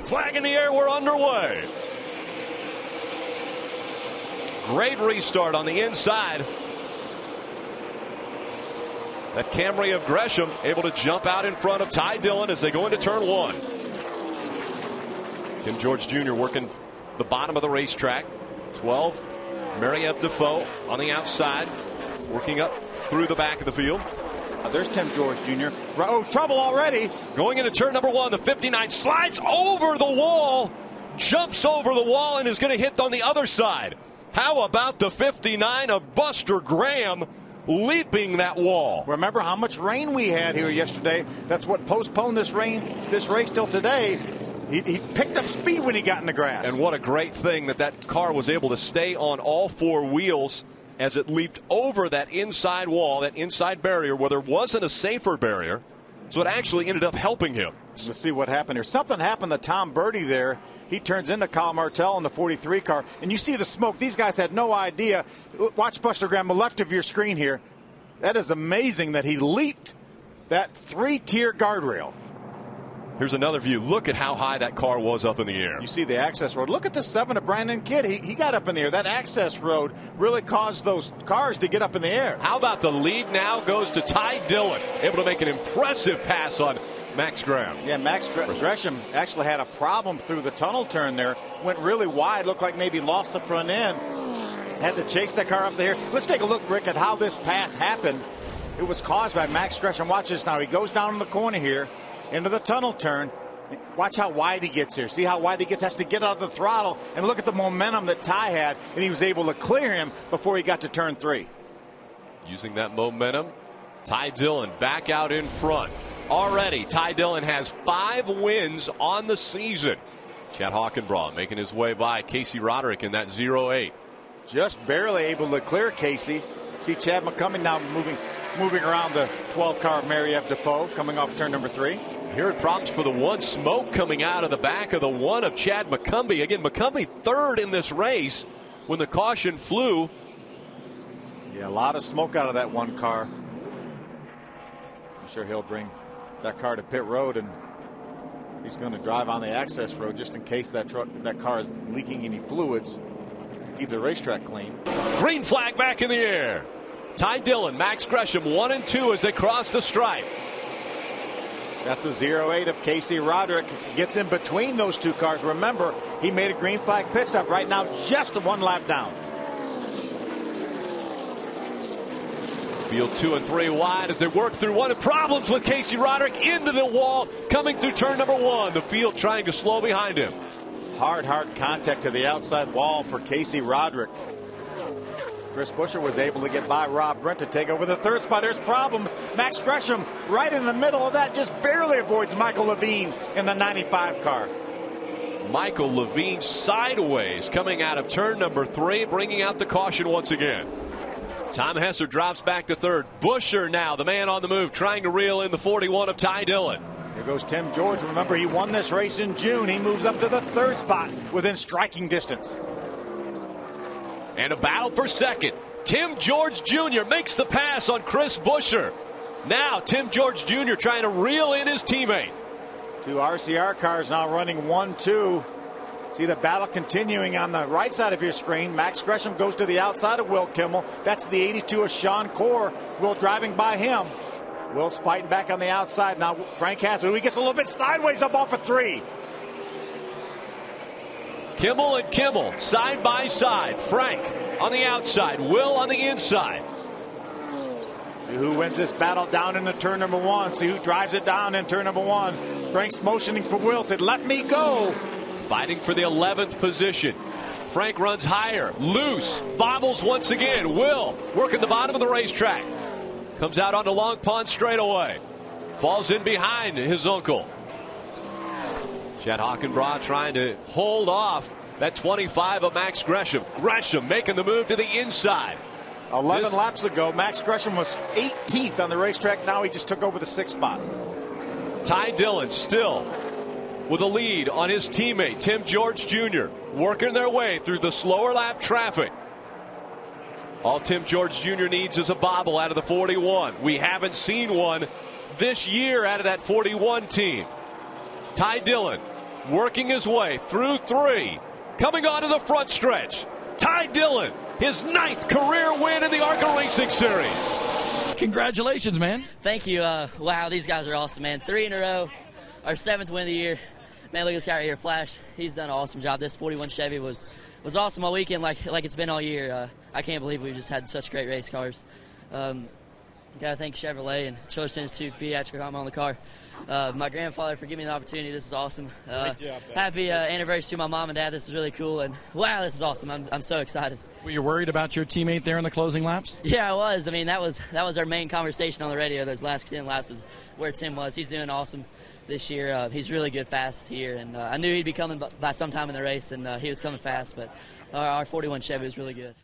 Flag in the air, we're underway. Great restart on the inside. That Camry of Gresham able to jump out in front of Ty Dillon as they go into turn one. Tim George Jr. working the bottom of the racetrack. 12, Mary-Eve Defoe on the outside, working up through the back of the field. There's Tim George Jr. Oh, trouble already. Going into turn number one, the 59 slides over the wall, jumps over the wall, and is going to hit on the other side. How about the 59 of Buster Graham leaping that wall? Remember how much rain we had here yesterday? That's what postponed this race till today. He picked up speed when he got in the grass. And what a great thing that car was able to stay on all four wheels as it leaped over that inside wall, that inside barrier, where there wasn't a safer barrier. So it actually ended up helping him. Let's see what happened here. Something happened to Tom Birdie there. He turns into Kyle Martell in the 43 car. And you see the smoke. These guys had no idea. Watch Buster Graham, the left of your screen here. That is amazing that he leaped that 3-tier guardrail. Here's another view. Look at how high that car was up in the air. You see the access road. Look at the 7 of Brandon Kidd. He got up in the air. That access road really caused those cars to get up in the air. How about the lead now goes to Ty Dillon, able to make an impressive pass on Max Graham. Yeah, Max Gresham actually had a problem through the tunnel turn there. Went really wide. Looked like maybe lost the front end. Had to chase that car up there. Let's take a look, Rick, at how this pass happened. It was caused by Max Gresham. Watch this now. He goes down in the corner here into the tunnel turn. Watch how wide he gets here. See how wide he gets? Has to get out of the throttle. And look at the momentum that Ty had. And he was able to clear him before he got to turn 3. Using that momentum, Ty Dillon back out in front. Already, Ty Dillon has 5 wins on the season. Chad Hockenbraugh making his way by Casey Roderick in that 0-8. Just barely able to clear Casey. See Chad McCumming now moving around the 12 car of Mary-Eve Defoe coming off turn number 3. Hearing problems for the 1. Smoke coming out of the back of the 1 of Chad McCumbee. Again, McCumbee third in this race when the caution flew. Yeah, a lot of smoke out of that 1 car. I'm sure he'll bring that car to pit road, and he's going to drive on the access road just in case that car is leaking any fluids. Keep the racetrack clean. Green flag back in the air. Ty Dillon, Max Gresham 1 and 2 as they cross the stripe. That's the 0-8 of Casey Roderick. Gets in between those 2 cars. Remember, he made a green flag pit stop. Right now, just 1 lap down. Field 2 and 3 wide as they work through one of problems with Casey Roderick into the wall coming through turn number 1. The field trying to slow behind him. Hard contact to the outside wall for Casey Roderick. Chris Buescher was able to get by Rob Brent to take over the 3rd spot. There's problems. Max Gresham right in the middle of that just barely avoids Michael Levine in the 95 car. Michael Levine sideways coming out of turn number 3, bringing out the caution once again. Tom Hesser drops back to 3rd. Buescher now, the man on the move, trying to reel in the 41 of Ty Dillon. Here goes Tim George. Remember, he won this race in June. He moves up to the 3rd spot within striking distance. And a battle for 2nd. Tim George Jr. makes the pass on Chris Buescher. Now Tim George Jr. trying to reel in his teammate. 2 RCR cars now running 1-2. See the battle continuing on the right side of your screen. Max Gresham goes to the outside of Will Kimmel. That's the 82 of Sean Core. Will driving by him. Will's fighting back on the outside. Now Frank Hassel, he gets a little bit sideways up off of 3. Kimmel and Kimmel side by side. Frank on the outside. Will on the inside. See who wins this battle down into turn number 1. See who drives it down in turn number 1. Frank's motioning for Will. Said, let me go. Fighting for the 11th position. Frank runs higher. Loose. Bobbles once again. Will working the bottom of the racetrack. Comes out onto Long Pond straightaway. Falls in behind his uncle. Chad Hockenbraugh trying to hold off that 25 of Max Gresham. Gresham making the move to the inside. 11 laps ago, Max Gresham was 18th on the racetrack. Now he just took over the 6th spot. Ty Dillon still with a lead on his teammate, Tim George Jr., working their way through the slower lap traffic. All Tim George Jr. needs is a bobble out of the 41. We haven't seen one this year out of that 41 team. Ty Dillon working his way through 3. Coming onto the front stretch, Ty Dillon, his 9th career win in the ARCA Racing Series. Congratulations, man. Thank you. Wow, these guys are awesome, man. 3 in a row, our 7th win of the year. Man, look at this guy right here, Flash. He's done an awesome job. This 41 Chevy was awesome all weekend, like it's been all year. I can't believe we just had such great race cars. Gotta thank Chevrolet and Children's to Pediatric on the car. My grandfather for giving me the opportunity. This is awesome. Happy anniversary to my mom and dad. This is really cool, and wow, this is awesome. I'm so excited. Were you worried about your teammate there in the closing laps? Yeah, I was. I mean, that was our main conversation on the radio. Those last 10 laps is where Tim was. He's doing awesome this year. He's really good fast here, and I knew he'd be coming by sometime in the race, and he was coming fast. But our 41 Chevy was really good.